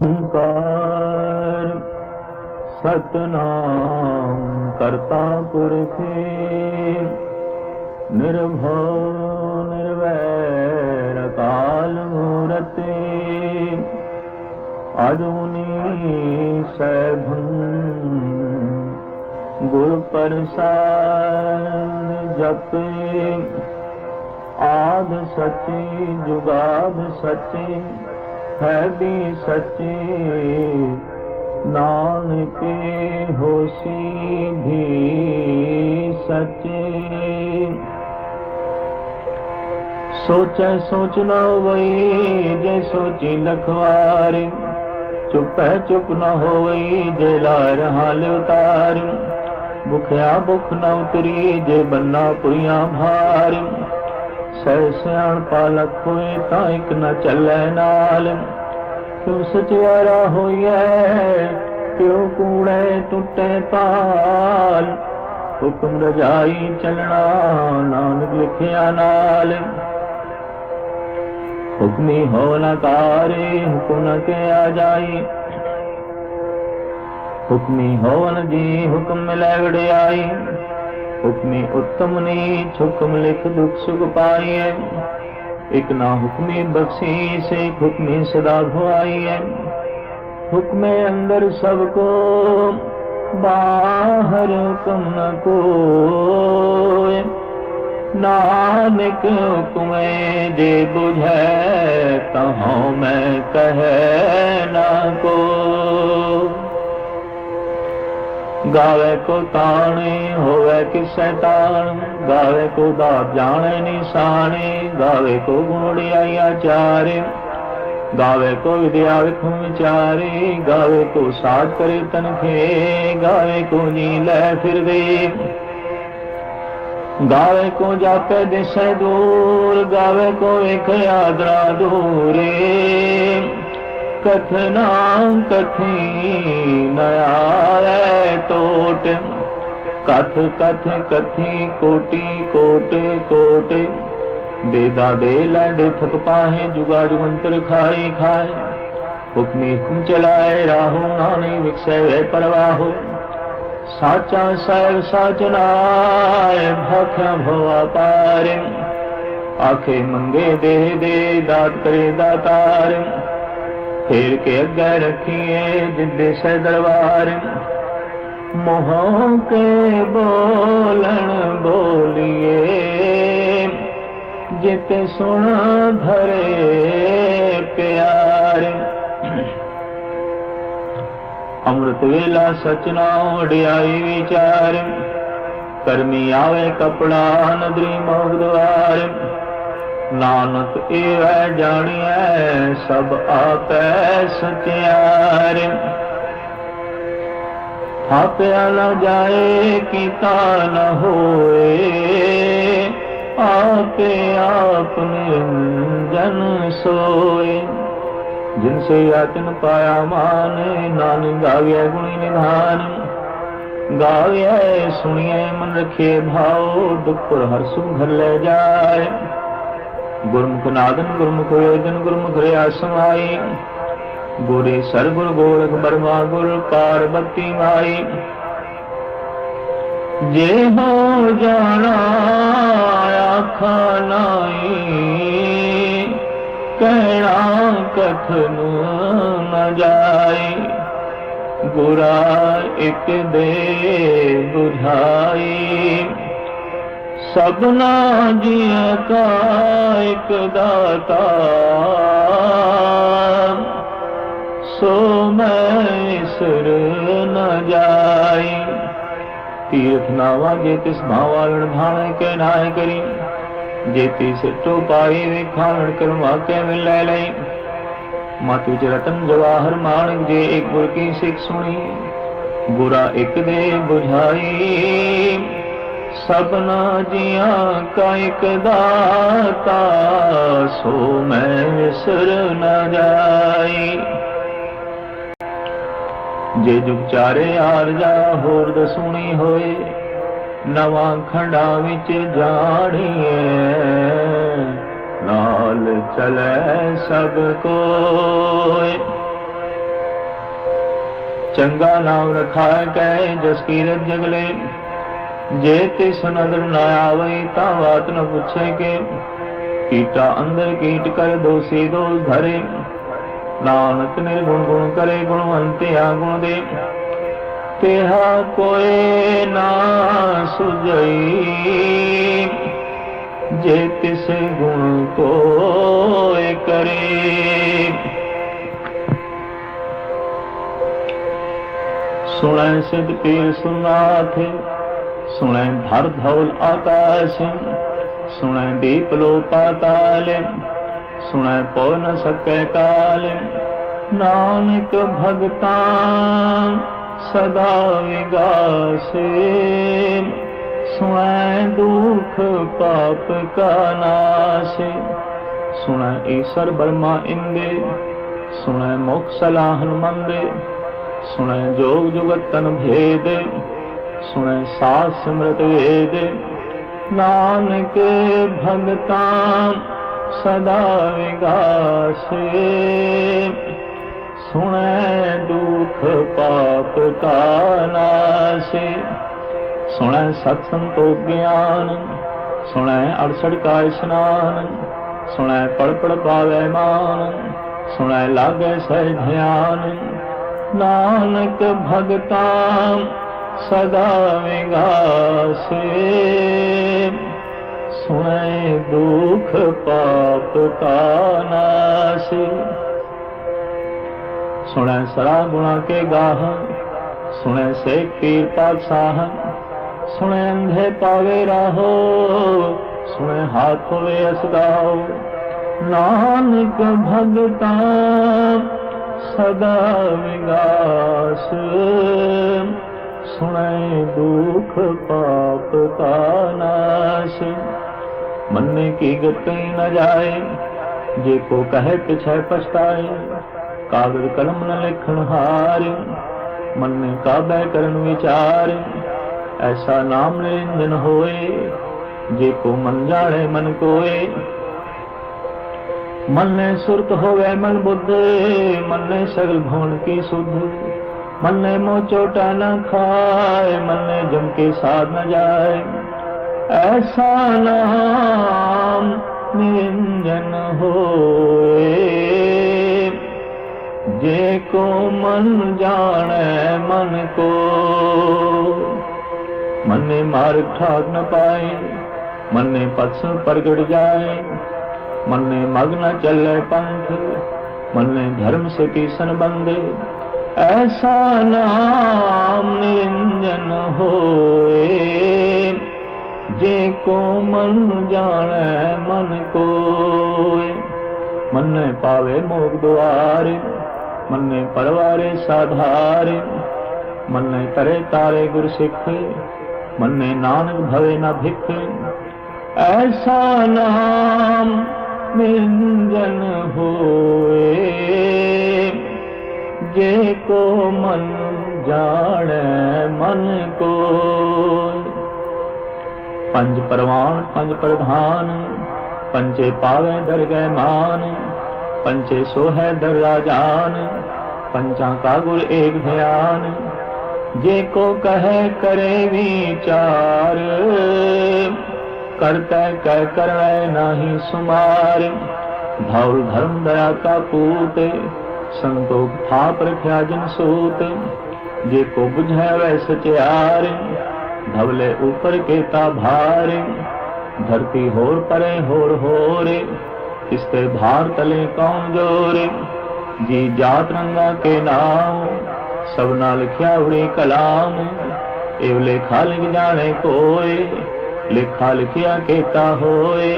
ਓੰਕਾਰ ਸਤਨਾਮ ਕਰਤਾ ਪੁਰਖ ਨਿਰਭਉ ਨਿਰਵੈਰ ਅਕਾਲ ਮੂਰਤ ਅਜੂਨੀ ਸੈਭੰ ਗੁਰ ਪ੍ਰਸਾਦ ਜਪੇ ਆਦ ਸਚੀ ਜੁਗਾਦ ਸਚੀ ਹੈ ਵੀ ਸਚੇ ਨਾਨਕੇ ਹੋਸੀ ਵੀ ਸਚੇ ਸੋਚੈ ਸੋਚ ਨ ਹੋਵਈ ਜੇ ਸੋਚੀ ਲਖਵਾਰ ਚੁਪੈ ਚੁਪ ਨ ਹੋਵਈ ਜੇ ਲਾਰ ਹਾਲ ਉਤਾਰ ਭੁਖਿਆ ਭੁਖ ਨ ਉਤਰੀ ਜੇ ਬੰਨਾ ਪੁਰੀਆਂ ਭਾਰ ਸਹਿ ਸਿਆਣਪਾ ਲਖ ਹੋਏ ਤਾਂ ਇੱਕ ਨ ਚੱਲੈ ਨਾਲ ਕਿਉ ਸਚਿਆਰਾ ਹੋਈਐ ਕਿਉ ਕੂੜੈ ਟੁੱਟੈ ਤਾਲ ਹੁਕਮ ਰਜਾਈ ਚੱਲਣਾ ਨਾਨਕ ਲਿਖਿਆ ਨਾਲ ਹੁਕਮੀ ਹੋ ਨ ਕਾਰੇ ਹੁਕਮ ਨ ਕਿਆ ਜਾਈ ਹੁਕਮੀ ਹੋਵਨ ਜੀ ਹੁਕਮ ਮਿਲੈ ਵਡਿਆਈ ਹੁਕਮੀ ਉੱਤਮ ਨੀਚ ਹੁਕਮ ਲਿਖ ਦੁਖ ਸੁਖ ਪਾਈਐ ਇਕ ਨਾ ਹੁਕਮੀ ਬਖਸ਼ੀਸ ਇਕ ਹੁਕਮੀ ਸਦਾ ਭੁਆਈਐ ਹੁਕਮੇ ਅੰਦਰ ਸਭ ਕੋ ਬਾਹਰ ਹੁਕਮ ਨ ਕੋਇ ਨਾਨਕ ਹੁਕਮੇ ਜੇ ਬੁਝੈ ਤਹਉ ਮੈਂ ਕਹੈ ਨਾ ਕੋ ਗਾਵੇ ਕੋ ਤਾਣੇ ਹੋਵੇ ਕਿਸੈ ਤਾਣ ਗਾਵੇ ਕੋ ਦਾਤ ਜਾਣੇ ਨਿਸ਼ਾਨੇ ਗਾਵੇ ਕੋ ਗੁਣੜਿਆਈ ਆਚਾਰੇ ਗਾਵੇ ਕੋ ਵਿਦਿਆ ਵਿਖੁ ਵਿਚਾਰੇ ਗਾਵੇ ਕੋ ਸਾਜ ਕਰੇ ਤਨਖੇ ਗਾਵੇ ਕੋ ਜੀ ਲੈ ਫਿਰਦੇ ਗਾਵੇ ਕੋ ਜਾਪੇ ਦਿਸੈ ਦੂਰ ਗਾਵੇ ਕੋ ਵੇਖ ਆਦਰਾ ਦੂਰੇ ਕਥਨਾ ਕਥੀ ਨ ਆਵੈ ਟੋਟ ਕਥ ਕਥ ਕਥੀ ਕੋਟੀ ਕੋਟ ਕੋਟ ਬੇਦਾ ਦੇ ਲੈਂਡੇ ਥਕ ਪਾਹੇ ਜੁਗਾ ਜੁਗੰਤਰ ਖਾਏ ਖਾਏ ਹੁਕਮੀ ਹੁਕਮ ਚਲਾਏ ਰਾਹੋ ਨਾਨੀ ਵਿਖਸੈ ਵੇ ਪਰਵਾਹੋ ਸਾਚਾ ਸਾਹਿਬ ਸਾਚਨਾਏ ਭਖਿਆ ਭਵਾ ਪਾਰੇ ਆਖੇ ਮੰਗੇ ਦੇ ਦਾਤ ਕਰੇ ਦਾਤਾਰ ਫੇਰ ਕੇ ਅੱਗੇ ਰੱਖੀਏ ਜਿੱਦੇ ਸੇ ਦਰਬਾਰ ਮੋਹ ਕੇ ਬੋਲਣ ਬੋਲੀਏ ਜਿਤੇ ਸੁਣ ਧਰੇ ਪਿਆਰ ਅੰਮ੍ਰਿਤ ਵੇਲਾ ਸਚਨਾ ਵਡਿਆਈ ਵਿਚਾਰ ਕਰਮੀ ਆਵੇ ਕਪੜਾ ਨਦਰੀ ਮੋਗ ਦਵਾਰ ਨਾਨਕ ਏਵੈ ਜਾਣੀਐ ਸਭ ਆਪੈ ਸਚਿਆਰ ਥਾਪਿਆ ਨ ਜਾਏ ਕੀਤਾ ਨ ਹੋਏ ਆਪੇ ਆਪ ਨਿਰੰਜਨ ਸੋਏ ਜਿਨ ਸੇ ਆਤਨ ਪਾਇਆ ਮਾਨ ਨਾਨਕ ਗਾਵਿਆ ਗੁਣੀ ਨਿਧਾਨ ਗਾਵਿਆ ਸੁਣੀਏ ਮਨ ਰਖੇ ਭਾਉ ਦੁਖ ਹਰ ਸੁਖ ਘਰ ਲੈ ਜਾਏ ਗੁਰਮੁਖ ਨਾਦਨ ਗੁਰਮੁਖ ਵੇਦਨ ਗੁਰਮੁਖ ਰਿਆ ਸਮਾਈ ਗੁਰੇ ਸਰਗੁਰ ਗੋਰਖ ਬਰਮਾ ਗੁਰ ਪਾਰਬਤੀ ਮਾਈ ਜੇ ਹੋ ਜਾਣਾ ਆਖਾ ਨਾਈ ਕਹਿਣਾ ਕਥਨ ਨ ਜਾਈ ਗੁਰਾ ਇਕ ਦੇ ਬੁਝਾਈ ਸਭਨਾ ਜੀਅ ਕਾ ਇਕ ਦਾਤਾ ਸੋ ਮੈਂ ਇਸਰ ਨ ਜਾਈ ਤੀਰਥ ਨਾਵਾ ਜੇ ਤਿਸ ਭਾਵਾਲਣ ਭਾਣੇ ਕੇ ਨਾਇ ਕਰੀ ਜੇਤੀ ਸਿੱਟੋ ਪਾਈ ਵਿਖਾਣ ਕਰਮਾ ਕੇ ਮਿਲੈ ਲਈ ਮਤ ਵਿਚ ਰਤਨ ਜਵਾਹਰ ਮਾਣਕ ਜੇ ਇੱਕ ਗੁਰ ਕੀ ਸਿੱਖ ਸੁਣੀ ਗੁਰਾ ਇੱਕ ਦੇ ਬੁਝਾਈ ਸਭਨਾ ਜੀਆਂ ਕਾ ਇਕ ਦਾਤਾ ਸੋ ਮੈਂ ਵਿਸਰ ਨ ਜਾਈ ਜੇ ਜੁਗ ਚਾਰੇ ਆਰਜਾ ਹੋਰ ਦਸੂਣੀ ਹੋਏ ਨਵਾਂ ਖੰਡਾਂ ਵਿੱਚ ਜਾਣੀਏ ਨਾਲ ਚਲੇ ਸਭ ਕੋਇ चंगा नाम रखा कह जस कीरत जगले। जे तिस नदर न आवई ता बात न पूछे के। कीटा अंदर कीट कर दोषी दोष धरे। नानक निर्गुण गुण करे गुणवंतिया गुण दे। तेहा कोई ना सुझई जे तिस गुण को करे। सुनै सिद्ध पीर सुनाथ सुनै धर धौल आकाश। सुनै दीप लो पाताल सुनै पौ न सकै काल। नानक भगता सदा विगासे। सुनै दुख पाप का नाश। सुनै ईश्वर ब्रह्मा इंदे। सुनै मोक्ष सलाहन मंदे। सुनै जोग जुगत तन भेद। सुनै सास सिमरत वेद। नानक भगता सदा विगासे। सुनै दुख पाप का नाश। सुनै सत्संतो ज्ञान। सुनै 68 का स्नान। सुनै पढ़ पढ़ पावै मान। सुनै लागै सहज ध्यान। नानक भगता सदा विगासे। सुनै दुख पाप का नाश। सुनै सरा गुणा के गाह। सुनै सेठ पीर पातशाह। सुनै अंधे पावे राहो। सुनै हाथ होवे असगाओ। नानक भगता सदा विगास। सुनै दुख पाप का नाश। मन्ने की गत न जाए जे को कहे पिछै पछताए। कागज कलम न लिखन हार। मन्ने काबे करन विचार। ऐसा नाम निरंजन होए जे को मन जाने मन कोए। मन ने सुरत होवे मन बुद्ध। मन ने सगल भवन की शुद्ध। मन ने मोह चोटा न खाए। मन ने जम के साध न जाए। ऐसा नाम निरंजन होए जे को मन जाने मन को। मन ने मार्ग ठाक न पाए। मन ने पथ प्रगट जाए। मन ने मग्न चले पंथ। मन ने धर्म से किसन बंदे। ऐसा नाम निरंजन होए जे को मन जाने मन कोय। मन ने पावे मोक्ष द्वार। मन ने परवारे साधारे। मन ने करे तारे गुर सिख। मन ने नानक भवे न भिख। ऐसा नाम निरंजन होए जे को मन जाने मन को। पंच परवान पंच प्रधान। पंचे पावे दर गए मान। पंचे सोहे दर राजान। पंचा का गुर एक ध्यान। जे को कहे करे विचार। करते कह करे नाही सुमार। धौल धर्म दया का पूत। संतोख थाप रख्या जिन सूत। जे को बुझे वै सचियार। धवले ऊपर केता भार। धरती होर परे होर। इसते भार तले कौन जोर। जी जात रंगा के नाम। सब ना लिखया उड़ी कलाम। एव लेखा लिख जाने कोय। लेखा लिखिया केता होए।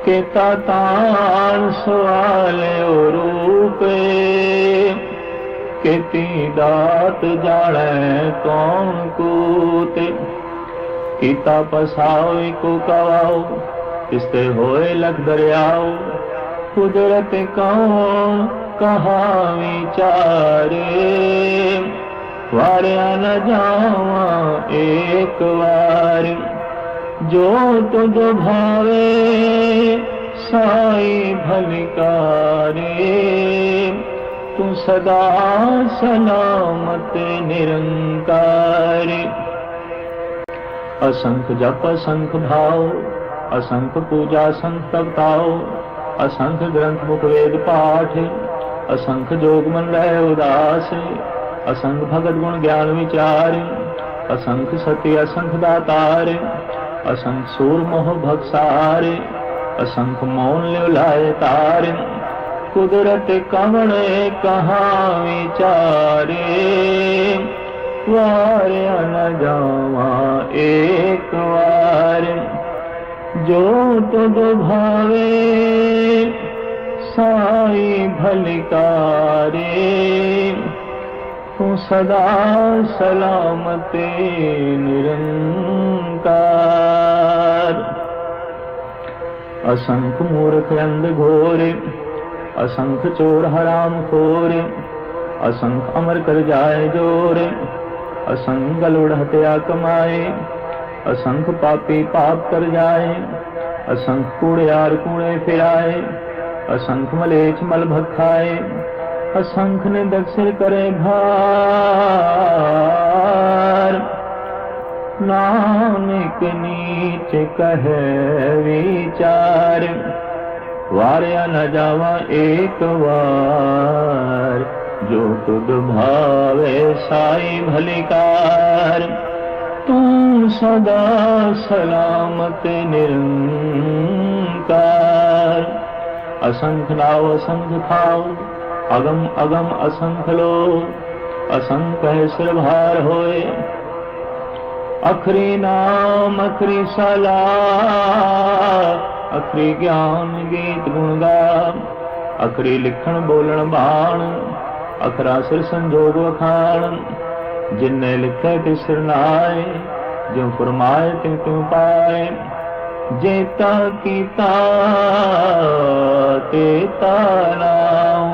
केता तान सवाले रूप। केती दात जाने कौन कूत। कीता पसाओ को कवाओ। इसते होए लख दरियाओ। कुदरत कौन कहा विचारे। वारिया न जावा एक बार। जो तुझ भावे साई भलिकारे। तू सदा सलामत निरंकार। असंख जप असंख भाव, असंख पूजा असंख तपताओ, असंख ग्रंथ मुख वेद पाठ, असंख जोग मन रहे उदास, असंख भगत गुण ज्ञान विचार, असंख सत्य असंख दातार, असंख सूर मोह भगसार, असंख मौन लिव लाए तार। कुदरत कवण कहाँ विचारे, वार न जावा एक वार। जो तुद भावे साई भलिकारे, तू सदा सलामत निरंकार। असंख मूर्ख अंध घोर, असंख चोर हराम खोर, असंख अमर कर जाए जोर, असंख गलुड़ हत्या कमाए, असंख पापी पाप कर जाए, असंख कूड़ियार कूड़े फिराए, असंख मलेच्छ मल भखाए, असंख निंदक सिर करे भार। नानक नीच कहे विचार, वार्या न जावा एक वार। जो तुद भावे साई भलिकार, तू सदा सलामत निरंकार। असंख नाव असंख खाओ, अगम अगम असंख लो, असंख है सिर भार होए। अखरी नाम अखरी सलाह, अखरी ज्ञान गीत गुण गा, अखरी लिखण बोलण बाण, अखरा सिर संजोग वखाण। जिन्ने लिखे ते सिर नाए, ज्यों फरमाए त्यों त्यों पाए। जेता कीता तेता नाम,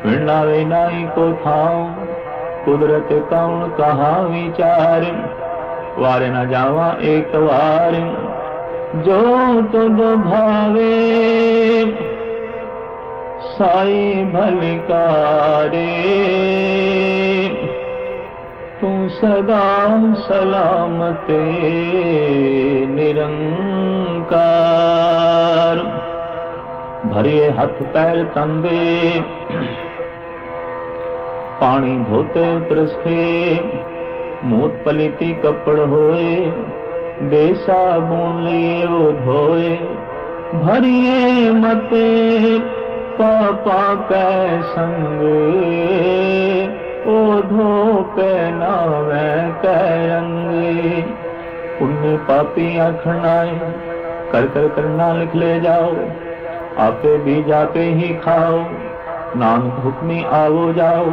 विणावे नाई को थाऊं। कुदरत कौन कहाँ विचार, वारे न जावा एक वार। जो तुद भावे साई भलिकारे, तू सदा सलामत निरंकार। भरिए हाथ पैर तंबे, पानी धोते उतरसते। मूत पलीती कपड़ होए, बेसाबुन लिए वो धोए। भरिए मते पापा कै संग, ओ धो पहनावे कै रंग। पुण्य पापी आखनाए, कर कर करना लिख ले जाओ। आपे भी जाके ही खाओ, नानक हुक्मी आवो जाओ।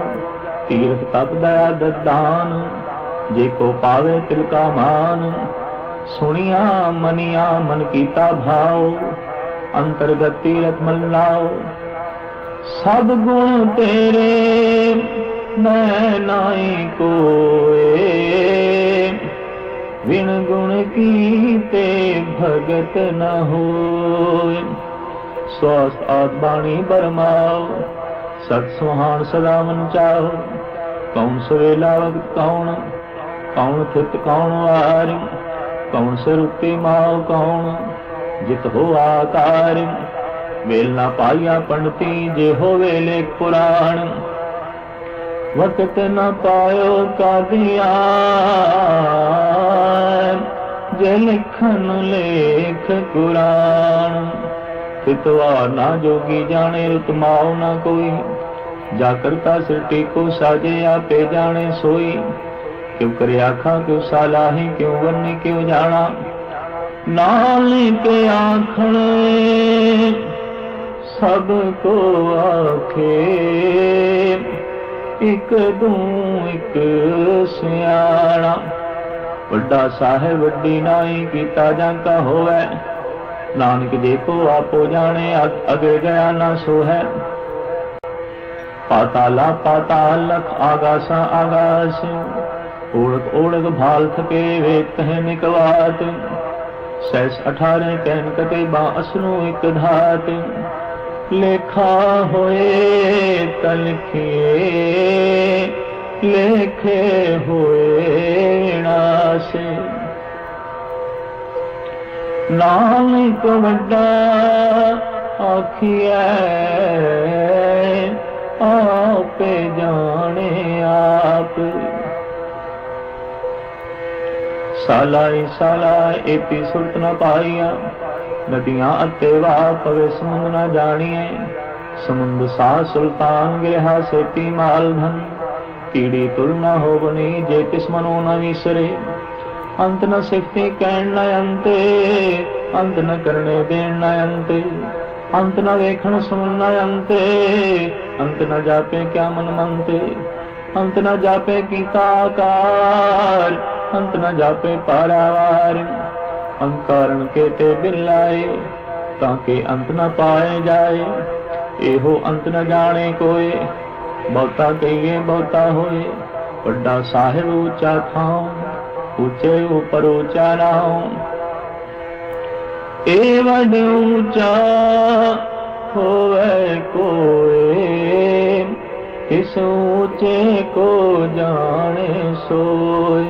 तीर्थ तप दया ददान, जे को पावे तिल का मान। सुनिया मनिया मन कीता भाव, अंतर्गत तीरथ मल लाओ। सब गुण तेरे मैं नाई कोए, विण गुण कीते भगत न होए। स्वस्थ आद बाणी बरमाओ, सत सुहान सदा मन चाओ। कौन सवेला वक्त कौन, कौन थित कौन वार। कौन सरुति माओ कौन, जित हो आकार। वेल ना पाइया पंडिती, जे होवे लेख पुराण। वक्त न पायो का दिया, जे लिखन लेख कुरान। फितवा ना जोगी जाने, रुतमाओ ना कोई। जा करता सृष्टि को साजे, आपे जाने सोई। क्यों करे आखा क्यों सालाही, क्यों वरनी क्यों जाना। नाल के आखण सबको आखे, एक दू एक सियाणा। वड्डा साहेब वड्डी नाई, कीता जांका होवे। नानक देखो आपो जाने, अगे गया ना सो है। पाताला पाताल लख, आगासा आगास। ओढ़क ओढ़क भाल थके, वेद कहे निकवात। 18 कहन कते बा असनु एक धात। लेखा होए तलखिए, लेखे होए नासे। नानक वड्डा आखिए, आपे जाने आप। सालाई साला एती सुरत न पाइया, नदियां अते वाह पवे समुंद न जानिए। समुंद सा सुल्तान गिरहा सेती माल धन, कीड़ी तुल न हो बनी जे तिस मनो न विसरे। अंत न सिफती कहन न अंते, अंत न करने देन न अंते। अंत न वेखण सुन न अंते, अंत न जापे क्या मन मनते। अंत न जापे कीता आकार, अंत न जापे पारावार। अंकारण के ते बिरलाए, ताके अंत न पाए जाए। एहो अंत न जाने कोय, बहुता कहिए बहुता होए। वड्डा साहिब ऊंचा थां, ऊंचे ऊपर ऊंचा नाम। ए वड ऊंचा होवे कोय, इस ऊंचे को जाने सोय।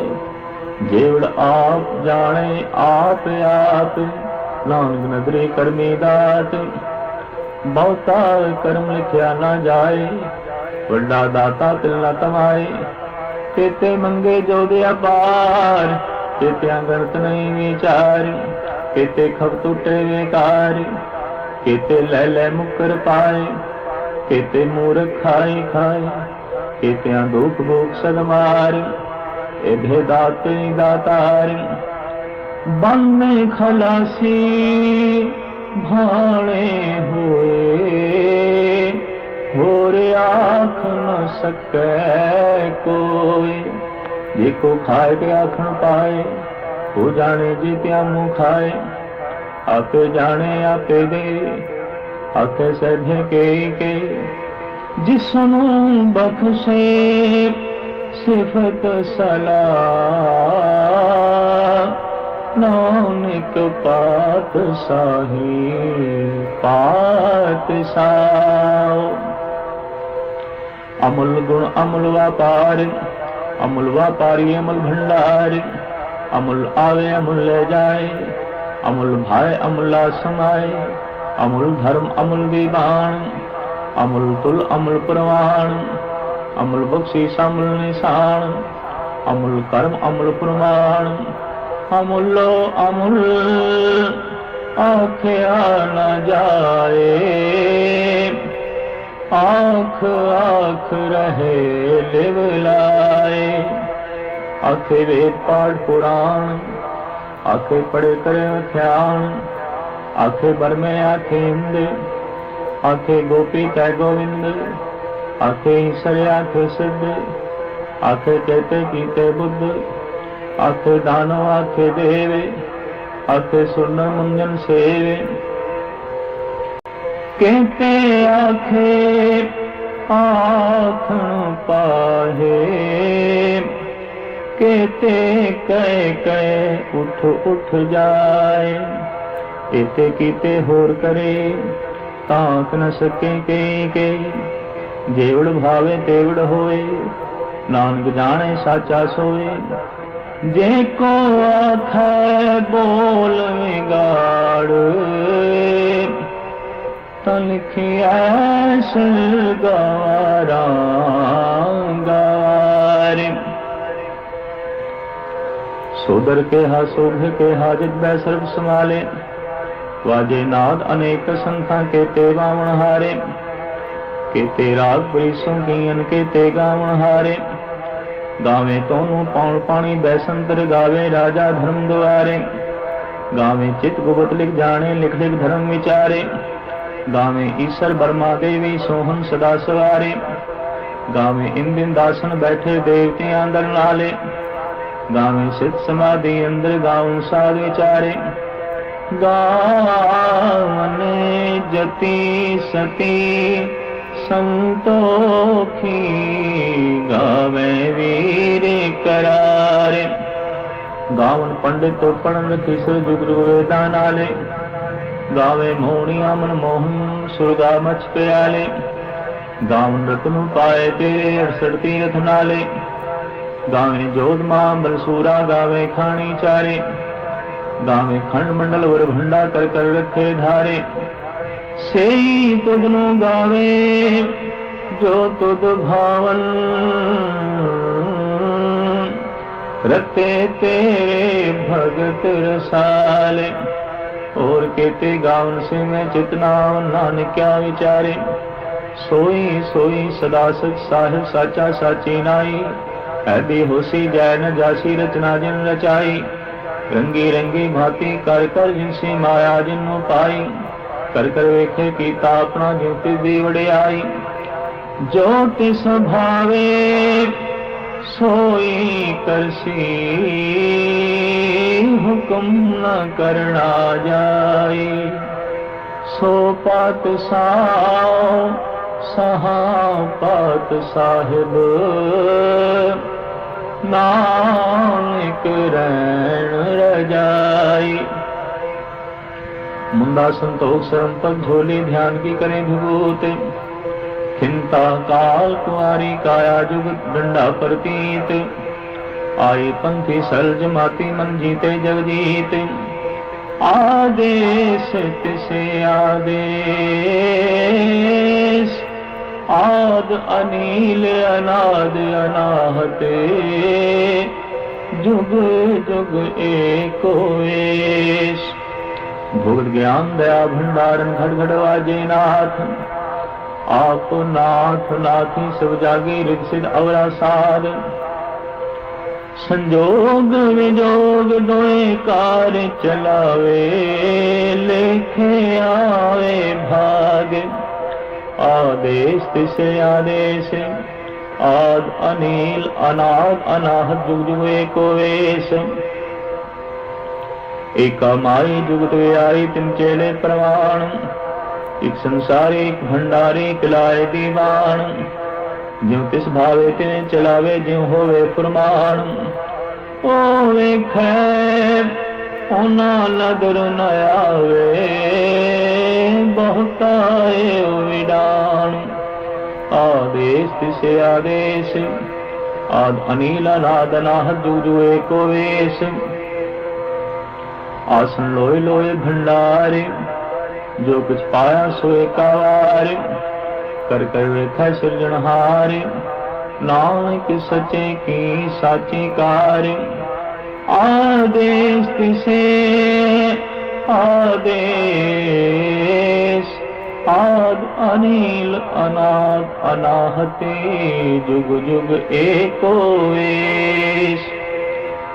जेवड़ आप जाने आप आप, नानक नदरे करमे दात। बहुता कर्म लिखिया न जाए, वड्डा दाता तिल न तमाए। तेते मंगे जो दे अपार, तेते गणत नहीं विचार। केते खप टूटे बेकार, केते ले ले मुकर पाए। केते मूर्ख खाए खाए, केते दुख भूख सद मार। एभे दाते दातार, बन खलासी भाणे होए। होर आख न सकै कोई, जेको खाए के आखन पाए। हो जाने जीत्या मुँह खाए, आपे जाने आपे दे। आखे सधे के जिसनु बख्शे, सिफत सलाह। नानक पात साही पात साओ। अमूल गुण अमूल व्यापार, अमूल व्यापारी अमूल भंडार। अमूल आवे अमूल ले जाए, अमूल भाई अमूला समाए। अमूल धर्म अमूल दीवान, अमूल तुल अमूल प्रमाण। अमूल बख्शीश अमूल निशान, अमूल कर्म अमूल प्रमाण। अमूलो अमूल आख्या न जाए, आख आख रहे लिव लाए। आखे वेद पाठ पुराण, आखे पढ़े करे ध्यान। आखे बरमे आखे इंद, आखे गोपी कै गोविंद। आखे ईश्वर आखे सिद्ध, आखे कहते कीते बुद्ध। आखे दानो आखे देवे, आखे सुन मुंजन सेवे। कहते आखे आखन पाहे, कहते कह उठ उठ जाए। एते कीते होर करे, ताक न सके के। जेवड़ भावे तेवड़ होए, नानक जाने साचा सोए। जे को आखे बोल विगाड़, तलखिया गवारा गवार। सोदर के हा शोभ के हा जिद सर्व संभाले। वाजे नाद अनेक संख्या के ते बावण हारे। केते राग बरीसों कीयन केते गावण हारे। गावे तोनू पौण पानी बैसंतर, गावे राजा धर्म द्वारे। गावे चित गुप्त लिख जाने, लिख लिख धर्म विचारे। गावे ईश्वर बर्मा देवी सोहन सदा सवारे। गावे इंदिन दासन बैठे देवते अंदर नाले। गावे सिद्ध समाधि अंदर गावन साध विचारे। गावने जति सती संतोखी, गावे वीर करारे। गावन पंडित तो पढ़न किसर जुग वेदा नाले। गावे मोहनिया मन मोहन सुरगा मच प्याले, गावन रत्न पाए तेरे 68 तीरथ नाले। गावे जोध मां बलसूरा गावे खानी चारे, गावे खंड मंडल वर भंडा कर कर रखे धारे। सेई तुधनु गावे जो तुध भावन, रते तेरे भगत रसाले। और केते गावन से मैं चितना नानक क्या विचारे। सोई सोई सदा सच साहिब साचा साची नाई, ऐबी होसी जय न जासी रचना जिन रचाई। रंगी रंगी भांति कर कर जिनसी माया जिन्नु पाई, कर कर वेखे कीता अपना जो तिसदी वडियाई। जो तिस भावे सोई करसी, हुक्म न करना जाई। सो पात साओ सहा पात साहिब, नानक रैन रजाई। मुंदा संतोष शरण पग झोली ध्यान की करें विभूत। खिंता काल कुआरी काया जुग डंडा प्रतीत। आए पंथी सलज माती मन जीते जगजीत। आदेश तिसे आदेश, आद अनील अनाद अनाहते। जुग जुग एको वेश। भुगत ज्ञान दया भंडारन घट घट वाजे नाथ। आप नाथ नाथी सब जागे रिग सिद्ध अवरा साध। संजोग विजोग दोए कार चलावे, लेखे आवे भाग। आदेश तिसे आदेश, आद अनील अनाद अनाहत। जुग जुग एको वेश। एका माई जुगत आई तिन चेले प्रमाण। एक संसारी एक भंडारी किलाए दीवान। ज्यों तिस भावे तिने चलावे ज्यों होवे फरमान। ओ वेखै ओना नदर न आवे, बहुताए विडान। आदेश तिसे आदेश, आद अनील अनाद अनाहत। जुग जुग एको वेश। आसन लोय लोय भंडारे, जो कुछ पाया सोए कावार। कर कर रेखा सृजनहार, नानक सचे की साची कार। आदेश तिसे आदेश, आद अनील अनाद अनाहते। जुग जुग एको वेश।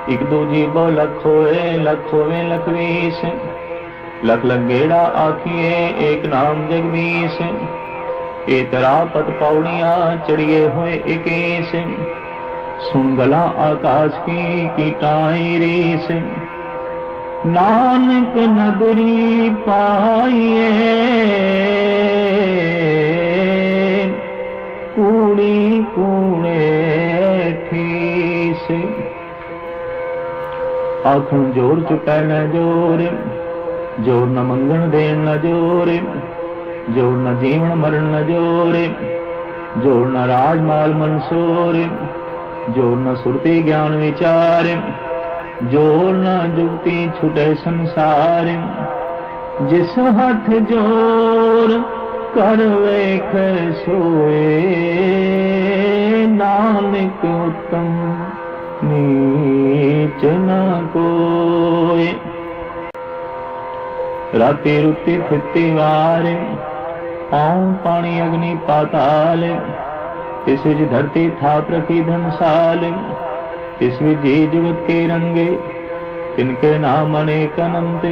एक दो जीवो लख होए लख बीस। लख लगेड़ा आखिए एक नाम जगदीश। ए तरा पद पौड़ियां चढ़िए हुए इक्कीस। सुन गला आकाश की टाई रीस। नानक नदरी पाइए, कूड़ी कूड़े ठीस। आखण जोर चुकै न जोर, जोर न मंगण देन न जोर। जोर न जीवन मरण न जोर, जोर न राजमाल मनसोर। जोर न सुरती ज्ञान विचार, जोर न जुगती छुटे संसार। जिस हथ जोर कर वेख सोए, नानक उत्तम नीच न कोय। राति रुति फिरती वार, पाँव पानी अग्नि पाताल। तिस विच धरती थाप रखी धनसाल। तिस विच जी जुगत के रंगे, तिनके नाम अनेक अनंत।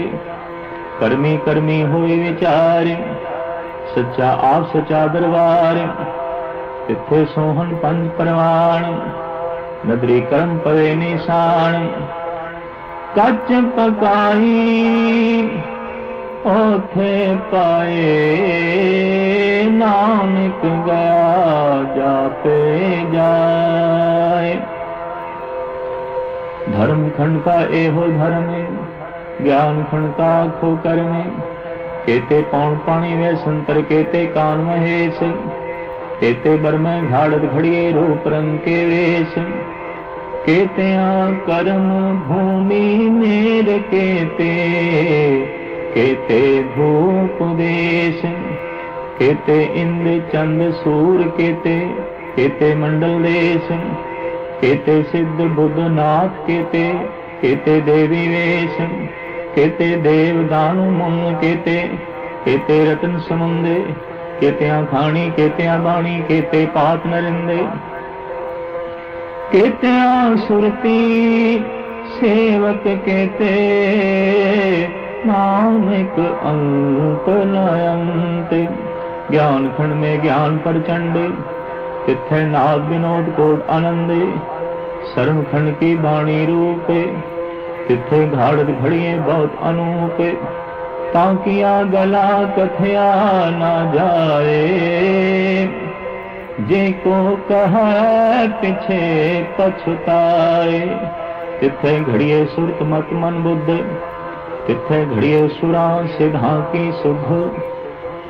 कर्मी कर्मी हुए विचार, सच्चा आप सच्चा दरबार। तिथे सोहन पंच परवान, नदरी कर्म पवे निशान। कच पकाई ओथे पाए, नानक गया जापे जाए। धर्म खंड का एहो धर्म, ज्ञान खंड का खो कर्म। केते पौन पानी वे संतर केते कान महेश केते बर में घाड़त घड़िए रूप रंग के वेश केते कर्म भूमि मेर केते केते भूप देश केते इंद्र चंद सूर केते केते मंडल देश केते सिद्ध बुद्ध नाथ केते केते देवी वेश केते देव दानु मुन केते केते रतन समुंदे केते खाणी केते बाणी केते पात नरिंदे केते सुरती सेवक केते नानक अंत नयंत ज्ञान खंड में ज्ञान प्रचंड तिथे नाद विनोद कोट आनंदे सर्व खंड की बाणी रूपे तिथे घाड़त घड़िए बहुत अनूप ताकिया गला कथया ना जाए जे को कहा पीछे पछताए तिथे घड़िए सुरत मत मन बुद्ध तिथे घड़िए सुरा सिद्धा की शुद्ध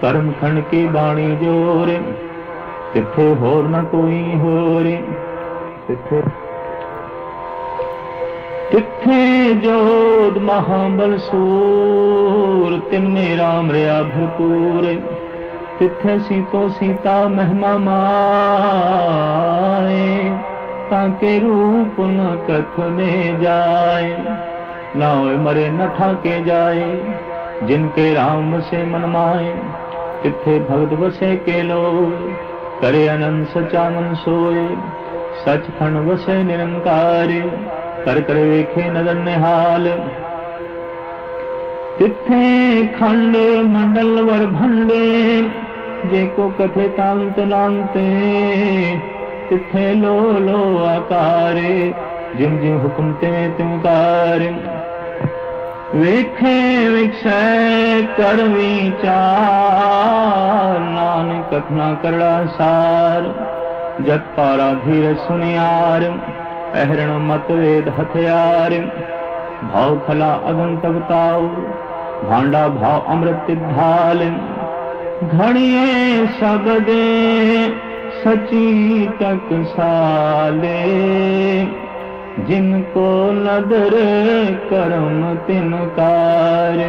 कर्म खंड की बाणी जोर तिथे होर न कोई होर तिथे तिथे जोध महाबल सूर तिनमें राम रया भरपूर तिथे सीतो सीता महिमा माए ताके रूप न कथ में जाए नावे मरे न ठाके जाए जिनके राम से मन माए तिथे भगत बसे के लोग करे अनंत सचानन सोए सचखंड वसे निरंकार कर कर वेखे नदर निहाल तिथे खंड मंडल वर भंडे जेको कथे तांत लांते तिथे लो लो आकारे जिम जिम हुक्म ते तुमकार वेखे विक्षय कर विचार नानक कथना करड़ा सार जत पारा धीर सुनियार पहरण मत वेद हथियार भाव खला अगन तबताओ भांडा भाव अमृत ढाल घड़िए सबदे सची तक साले जिनको नदर करम तिनकार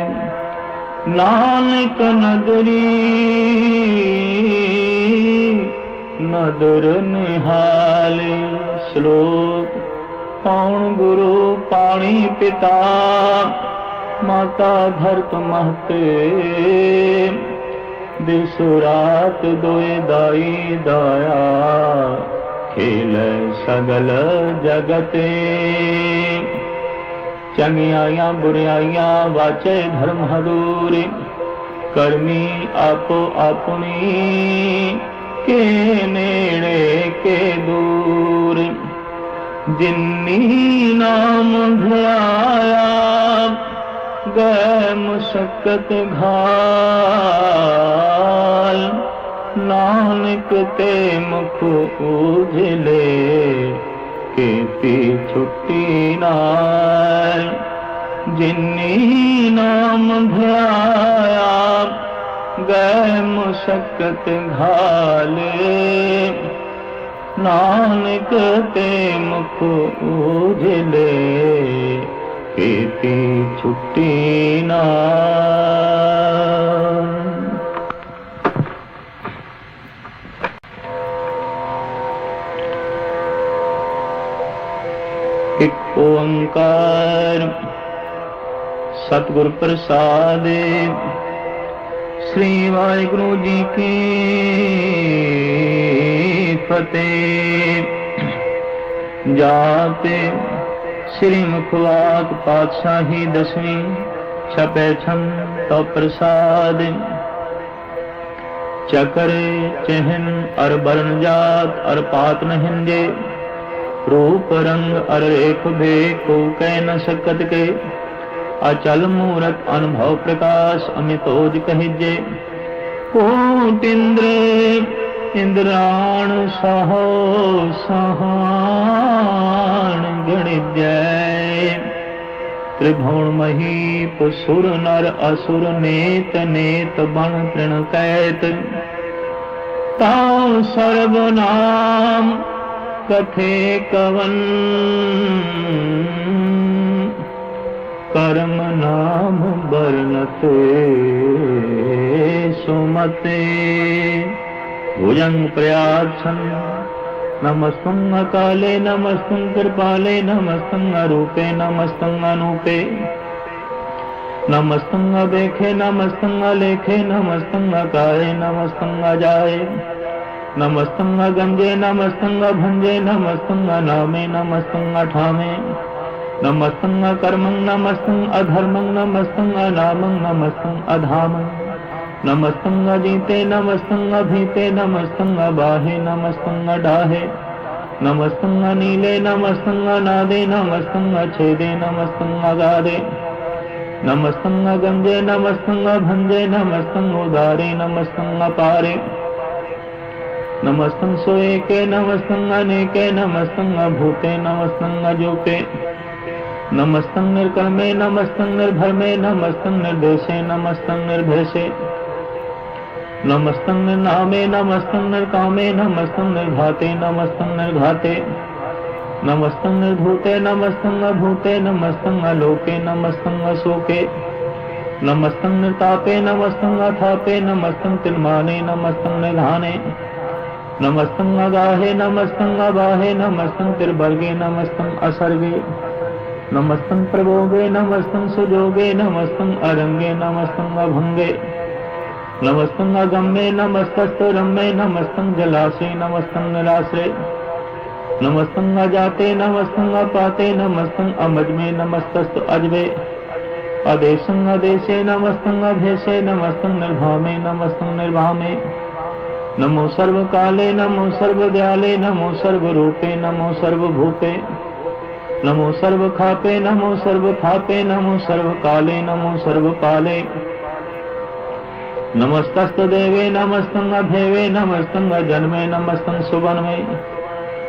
नानक नदरी नदर निहाल श्लोक पौन गुरु पाणी पिता माता धरत महते दिसु रात दोए दाई दाया खेल सगल जगते चंगियाइया बुराइया वाचे धर्म हदूर कर्मी आपो अपनी के नेड़े के दूर जिन्नी नाम धुआया गए मुशक्कत घाल नानक ते मुख उजले केती छुट्टी नाल जिन्नी नाम धुआया गए मुशक्कत घाले नानक ते मुख उजले केती छुट्टी नाल। एक ओंकार सतगुर प्रसाद श्री वाहिगुरु जी की फतेह। जाते श्री मुखवाक पातशाही दसवीं छपे छम तो प्रसाद चकर चहन अर बरन जात अर पात न हिंजे रूप रंग अर रेख भे को कह न सकत के अचल मूरत अनुभव प्रकाश अमितोज कहिजे कोट इंद्र इंद्राण सहो सहान गणिजय त्रिभुवन महीप सुर नर असुर नेत नेत बन तृण कैत ताऊ सर्वनाम कथे कवन कर्म नाम बरनते सुमते भुजंग प्रयाच्छन नमस्तुं अकाले नमस्तुं कृपाले नमस्तुं अरूपे नमस्तुं अनूपे नमस्तुं अबेखे नमस्तुं अलेखे नमस्तुं अकाये नमस्तुं अजाये नमस्तुं अगंजे नमस्तुं अभंजे नमस्तुं अनामे नमस्तुं अठामे नमस्तुं अकर्मं नमस्तुं अधर्मं नमस्तुं अनामं नमस्तुं अधामं नमस्तुं अजीते नमस्तुं अभीते नमस्तुं अबाहे नमस्तुं अडाहे नमस्तुं अनीले नमस्तुं अनादे नमस्तुं अछेदे नमस्तुं अगाधे नमस्तुं अगंजे नमस्तुं अभंजे नमस्तुं उदारे नमस्तुं अपारे नमस्तुं सोएके नमस्तुं अनेके नमस्तुं अभूते नमस्तुं अजूपे नमस्तुं निर्कर्मे नमस्तुं निर्भरमे नमस्तुं निर्देशे नमस्तुं निर्भेशे नमस्तुं निर्नामे नमस्तुं निर्कामे नमस्तुं निर्घाते नमस्तुं निर्घाते नमस्तुं निर्धूते नमस्तुं अभूते नमस्तुं अलोके नमस्तुं अशोके नमस्तुं निर्तापे नमस्तुं अथापे नमस्तुं तिलमाने नमस्तुं निधाने नमस्तुं अगाहे नमस्तुं अबाहे नमस्तुं तिर्वर्गे नमस्तुं असर्गे नमस्तुं प्रभोगे नमस्तुं सुजोगे नमस्तुं अरंगे नमस्तुं अभंगे नमस्तुं अगम्ये नमस्तस्तु रम्ये नमस्तुं जलाशे नमस्तुं निराश्रे नमस्तुं अजाते नमस्तुं अपाते नमस्तुं अमजमे नमस्तस्तु अजबे अदेशं अदेशे नमस्तुं अभेशे नमस्तुं निर्भामे नमस्तुं निर्भामे नमो सर्वकाले नमो सर्वदयाले नमो सर्वरूपे नमो सर्वभूते नमो सर्वखापे नमो सर्वथापे नमो सर्वकाले नमो सर्वपाले नमस्तस्तु देवे नमस्तुं अभेवे नमस्तुं अजन्मे नमस्तुं सुवन्मे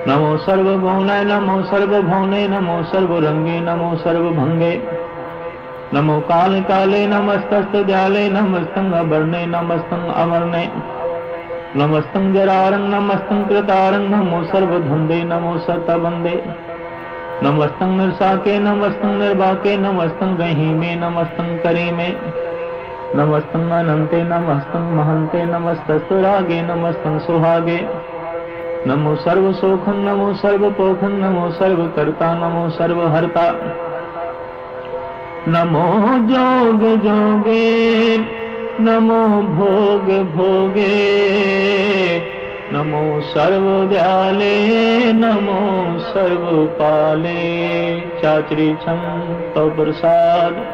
नमो सर्वगुणे नमो सर्वभौने नमो सर्वरंगे नमो सर्वभंगे नमो काल काले नमस्तस्तु जाले नमस्तुं अवर्णे नमस्तुं अवर्णे नमस्तुं जरारं नमस्तुं कृतारं नमो सर्वधुंदे नमो सतबंदे नमस्तुं निर्साके नमस्तुं निर्वाके नमस्तुं गहीमे नमस्तुं करीमे नमस्तुं अनंते नमस्तुं महंते नमस्तस्तु रागे नमस्तुं सुहागे नमो सर्वसोखं नमो सर्वपोखं नमो सर्वकर्ता नमो सर्वहर्ता नमो जोग जोगे नमो भोग भोगे नमो सर्वदयाले नमो सर्वपाले चाचरी छम तो प्रसाद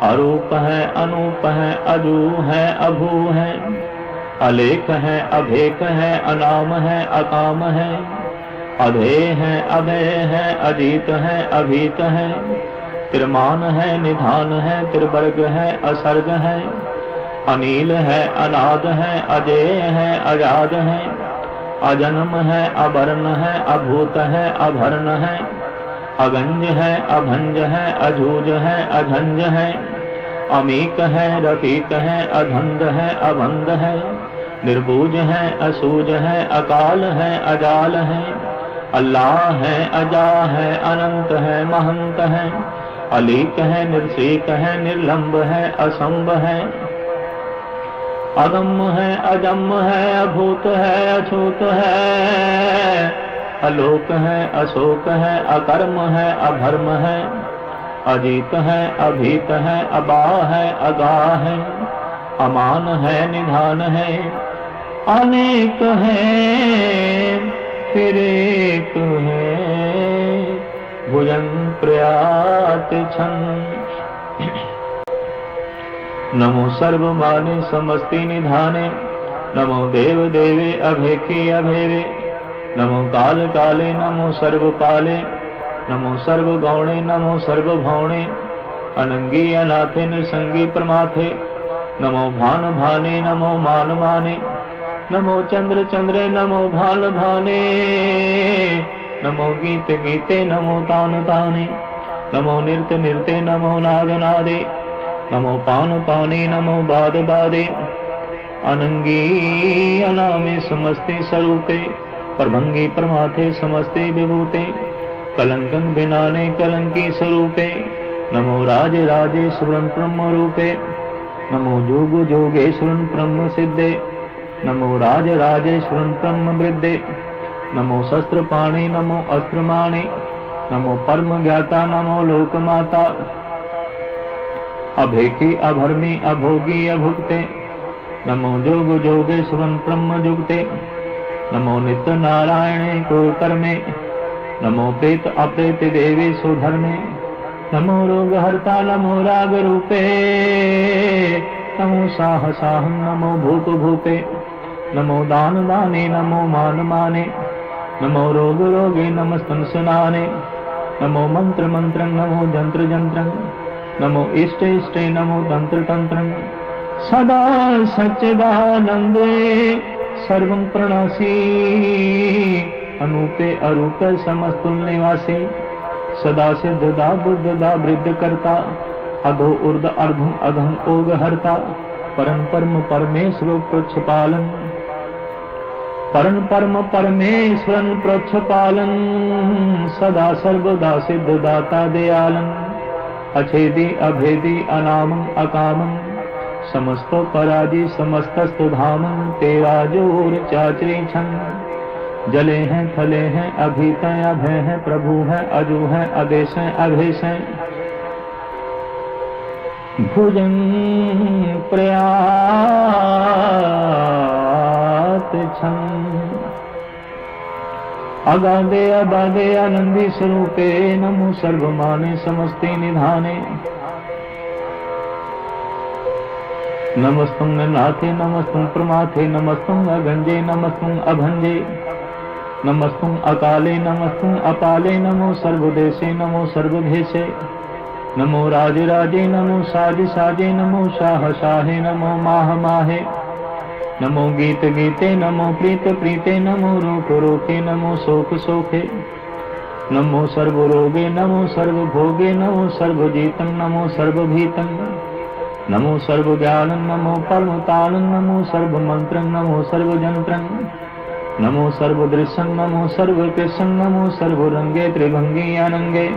अरूप है अनूप है अजू है अभू है अलेख है अभेक है अनाम है अकाम है अधेय है अभय है अजीत है अभीत है त्रिमान है निधान है त्रिवर्ग है असर्ग है अनील है अनाद है अजेय है अजाद है अजन्म है अवर्ण है अभूत है अभर्ण है अगंज है अभंज है अजूज है अझंज है अमीक है रफीक है अधंध है अभंध है निर्बूज है असूज है अकाल है अजाल है अल्लाह है अजा है अनंत है महंत है अलीक है निर्शीक है निर्लंब है असंभ है अगम है अजम है अभूत है अछूत है अलोक है अशोक है अकर्म है अभर्म है अजीत है अभीत है अबा है अगाह है अमान है निधान है अनेक है फिर एक है भुजंग प्रयात छन नमो सर्वमाने समस्ति निधाने नमो देव देवे अभेके अभेवे नमो काल काले नमो सर्वपाले नमो सर्वगौणे नमो सर्वभौणे अनंगी अनाथे निसंगी प्रमाथे नमो भान भाने नमो मान माने नमो चंद्र चंद्रे नमो भाल भाने नमो गीत गीते नमो तान ताने नमो नृत्य नृत्य नमो नाद नादे, नमो पान पाने नमो बाद बादे, अनंगी अनामे समस्ते स्वरूपे, प्रभंगी प्रमाथे समस्ते विभूते, कलंकं बिनाने कलंकी स्वरूपे, नमो राज राजेश्वरं ब्रह्म रूपे, नमो जोग जोगेश्वरं ब्रह्म सिद्धे, नमो राज राजेश्वरं ब्रह्म वृद्धे, नमो शस्त्र पाणे नमो अस्त्र माणे, नमो परम ज्ञाता नमो लोक माता, अभेखी अभर्मी अभोगी अभुक्ते, नमो जोग जोगेश्वरं ब्रह्म जुगते, नमो नित्य नारायणे को कर्मे, नमो प्रेत अप्रेत देवी सुधर्मे, नमो रोग हरता नमो राग रूपे, नमो साह साहं नमो भूप भूपे, नमो दान दाने नमो मान माने, नमो रोग रोगे नमस्तन सुनाने, नमो मंत्र मंत्रं नमो जंत्र जंत्रं, नमो इष्ट इष्टे नमो तंत्र तंत्रं, सदा सच्चिदानंदे सर्वं प्रणसी, अनूपे अरूप समस्तुल निवासी, सदा सिद्धदा बुद्धदा वृद्ध करता, अधो ऊर्ध अर्धम अधम ओग हरता, परम परम परमेश्वर प्रच्छपालन, परम परम परमेश्वर प्रच्छपालन, सदा सर्वदा सिद्धदाता दयालन, अछेदी अभेदी अनामं अकामं, समस्तो पराजी समस्तस्तु धामं, तेरा जोर चाचरी छन, जले हैं थले हैं अभीत हैं अभय हैं, प्रभु हैं अजू हैं आदेश हैं अभेश हैं, भुजं प्रयात छन, अगाधे अबाधे आनंदी स्वरूपे, नमो सर्वमाने समस्ते निधाने, नमस्तुं नाथे नमस्तुं प्रमाथे, नमस्तुं अगंजे नमस्तुं अभंजे, नमस्तुं अकाले नमस्तुं अपाले, नमो सर्वदेशे नमो सर्वभेशे, नमो राज राजे नमो साज साजे, नमो शाह शाहे नमो माह माहे, नमो गीत गीते नमो प्रीत प्रीते, नमो रोक रोके नमो शोक शोके, नमो सर्व रोगे नमो सर्व भोगे, नमो सर्व जीतं नमो सर्व भीतं, नमो सर्व ज्ञानं नमो परम तानं, नमो सर्व मंत्रं नमो सर्व जंत्रं, नमो सर्व दृश्यं नमो सर्व कृष्णं, नमो सर्व रंगे त्रिभंगी अनंगे,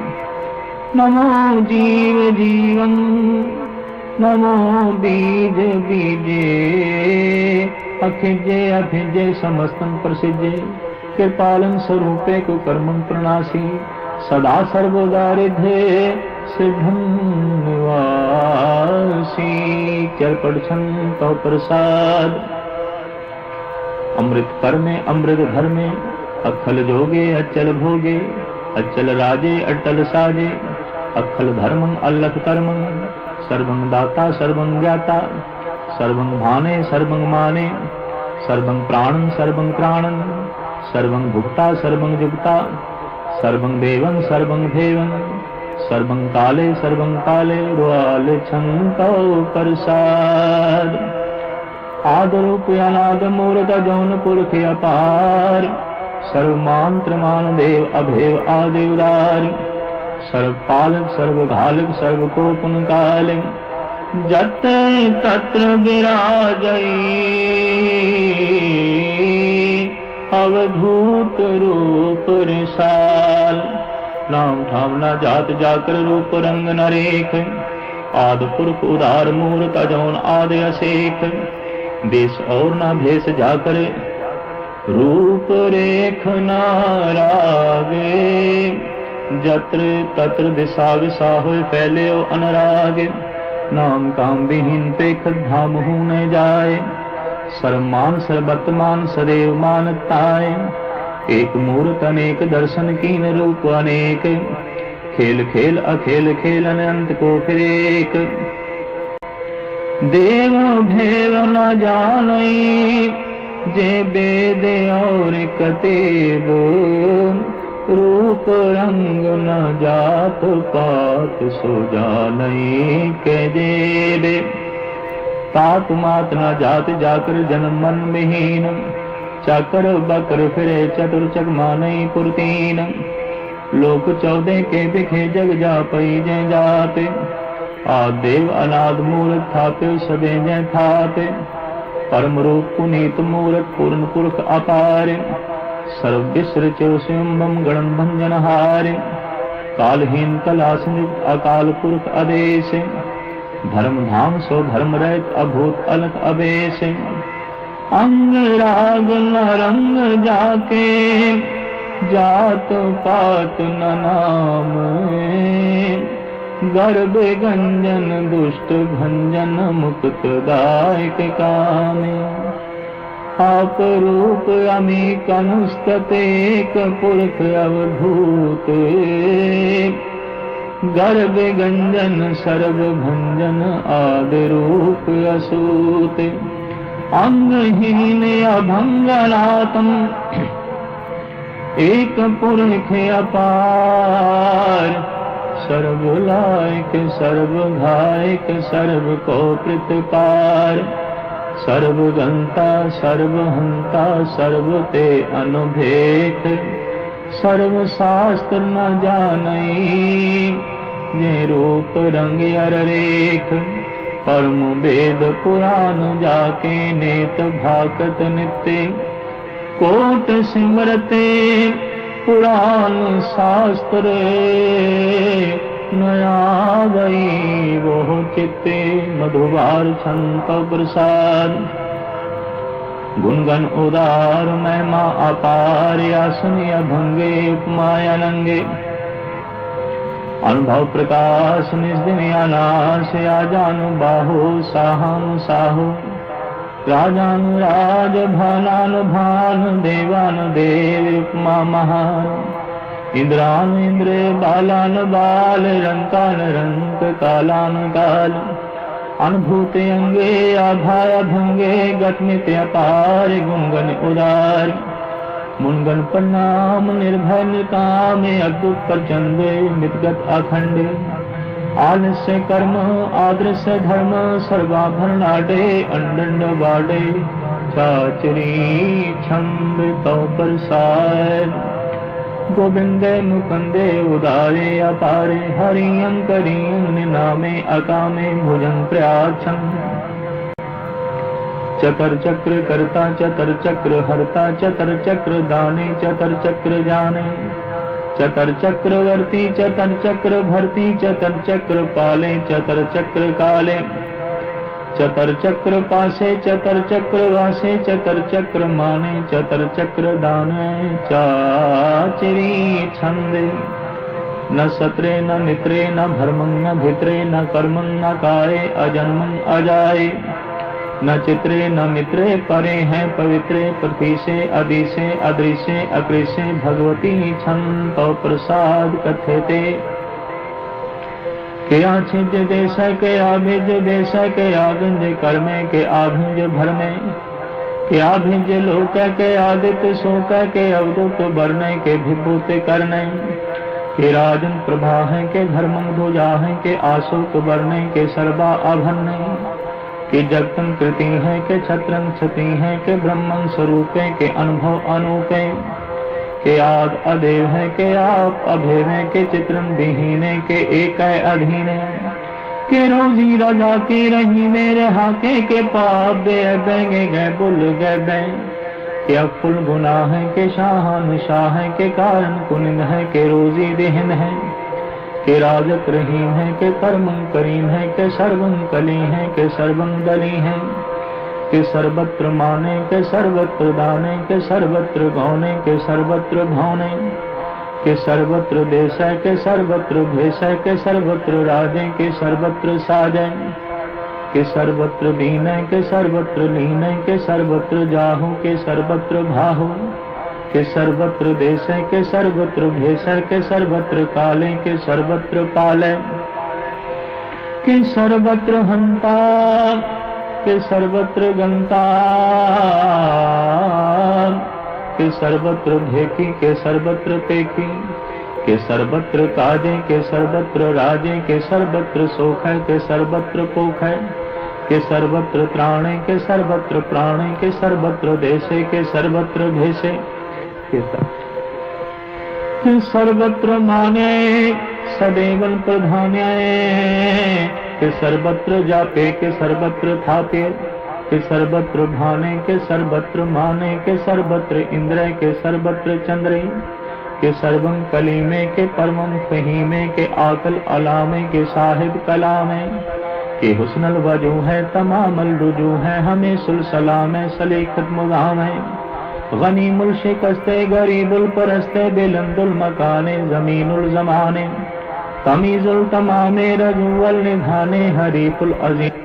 नमो जीव जीवं नमो बीज बीजे, अखिजे अभिजे समस्तं प्रसिद्धे, कृपालं स्वरूपे को कर्मं प्रणासी, सदा सर्वदा रिद्धे सिद्धं निवासी, चरपड़छन तो प्रसाद, अमृत कर में अमृत धर में, अखल जोगे अचल भोगे, अचल राजे अटल साजे, अखल धर्मं अल्लख कर्मं, सर्वं दाता सर्वं ज्ञाता, सर्वं भाने सर्वं माने, सर्वं प्राणं सर्वं प्राणं, सर्वं भुक्ता सर्वं जुक्ता, सर्वं देवं सर्वं देवं, सर्वं काले सर्वं काले, रुआल छंतो प्रसाद, आदरूप अनाद मूर्त जौन पुरख अपार, सर्वमांत्र मान देव अभेव आदिवदार, सर्वपालक सर्वघालक सर्वकोपन काल, जत्र तत्र विराजई, अवधूत रूप रिसाल, नाम ठाम न जात जाकर रूप रंग नरेख, आद पुरख उदार मूर्त जौन आदि असेख, देश और न भेष जाकर रूप रेख नारागे, जत्र तत्र दिशा विशा होए फैले ओ अनुराग, नाम काम विहीन पेख धाम हूँ न जाए, सर्वमान सर्वतमान सदैव मानताए, एक मूर्त अनेक दर्शन कीन रूप अनेक, खेल खेल अखेल खेलन अंत को फिर एक, देव भेव न जानई, जे वेद और कतेब, रूप रंग न जात पात सो जानई के देवे, तात मात न जात जाकर जन्म मन विहीन, चकर बकर फिरे चतुर चक मानई पुरतीन, लोक 14 के बिखे जग जापई जय जाते। आदेव अनाद मूरत थापे सदे जय थापे। परम रूप पुनीत मूरत पूर्ण पुरख अपार। सर्व विसृच स्वयंभम गण भंजन हारे। कालहीन कलासनित अकाल पुरख आदेश। धर्म धाम सो धर्म रहित अभूत अलख अबेश। अंग राग न रंग जाके जात पात न नाम। गर्भ गंजन दुष्ट भंजन मुक्त दायक कामे। आप रूप अमी कनुस्ततेक पुरख अवधूत। गर्भ गंजन सर्व भंजन आदि रूप असूत। अंगहीन अभंगनातम एक पुरख अपार। सर्व लायक सर्व घायक सर्व को प्रतिकार। सर्व गंता सर्व हंता सर्व ते अनुभेत। सर्व शास्त्र न जानई जे रूप रंग अर रेख। परम वेद पुराण जाके नेत भाकत नित्य। कोट सिमरते पुराण शास्त्र। नया गई वो चित्ते मधुबार छंत प्रसाद। गुणगन उदार महिमा अपार। आसनी अभंगे उपमाया नंगे। अनुभव प्रकाश निस्दिन अनाश। आजानु बाहु साहनु साहु। राजानु राज भानानु भान। देवानु देव उपमा महान। इंद्रानु इंद्र बालान बाल। रंकान रंक कालान काल। अनुभूत अंगे आभाय भंगे गतमित अपार। गुणगन उदार मुनगन प्रणाम। निर्भय निकाम अद्भुत प्रचंड। मितगत अखंड। आलस्य कर्म आदर्श धर्म। सर्वाभरणाडे अंडंड बाडे। चाचरी छंद तो प्रसाद। गोविंदे मुकुंदे उदारे अपारे। हरियं करियं नामे अकामे भुजं प्रयाच्छं। चतर चक्र करता चतर चक्र हरता। चतर चक्र दाने चतर चक्र जाने। चतर चक्रवर्ती चतर चक्र भरती। चतर चक्र पाले चतर चक्र काले। चतर चक्र पासे चतर चक्र वासे। चतर चक्र माने चतर चक्र दाने। चाचरी छंदे न सत्रे न मित्रे न भर्मं न भित्रे न कर्मं न काये। अजन्मं अजाये न चित्रे न मित्रे। परे हैं पवित्रे प्रतीसे अदिसे अदृशे अकृशे। भगवती छंद प्रसाद कथेते। के आछिज देश के आभिज देश के आभिज कर्मे के आभिज भरमे। के आभिज लोक के आदित्य शोक के अवधुत बरने। के विभूत करने के राजन प्रभा है। के धर्मं ध्वजा है। के आशोक बरने। के सर्वा आभरणे। के जगतन कृति है। के छत्रं क्षति है। के ब्रह्मं स्वरूपे। के अनुभव अनूपे। के आद अदेव है। के आप अभेव है। के चित्रं विहीने। के एक अधीने। के रोजी राजा की रही मेरे हाके। के पाप दे बेंगे गए बुल गए बे। के अफुल गुनाह है। के शाह है। के कारण कुनिंद है। के रोजी देहन है। के राजक रहीम है। के कर्मं करीम है। के सर्वं कली है। के सर्वं दली है। के सर्वत्र माने। के सर्वत्र दाने। के सर्वत्र गौने। के सर्वत्र भाने। के सर्वत्र देश के सर्वत्र भेष। के सर्वत्र राजे। के सर्वत्र साजे। के सर्वत्र दीन। के सर्वत्र लीन। के सर्वत्र जाहु। के सर्वत्र भाहु। के सर्वत्र देश। के सर्वत्र भेष। के सर्वत्र काले। के सर्वत्र पाले। के सर्वत्र हंता। के सर्वत्र गंता। के सर्वत्र भेकी। के सर्वत्र पेकी। के सर्वत्र काजे। के सर्वत्र राजे। के सर्वत्र सोख है। के सर्वत्र पोख है। के सर्वत्र त्राणे। के सर्वत्र प्राणे। के सर्वत्र देशे। के सर्वत्र भेषे। सर्वत्र माने सदैवन प्रधान्याय, के सर्वत्र जापे के सर्वत्र थापे, के सर्वत्र भाने के सर्वत्र माने, के सर्वत्र इंद्र के सर्वत्र चंद्रे, के सर्वं कली में के परमं फहीमे, के आकल अलामे के साहिब कलामे, के हुस्नल वजू है तमामल रुजू है, हमें सुलसलाम सलीखत मुदाम है, गनीमुल शिकस्ते गरीबुल परस्ते बिलंदुल मकाने जमीनुल जमाने, तमीजुल तमामे रजूवल निधाने हरीफुल अजीम।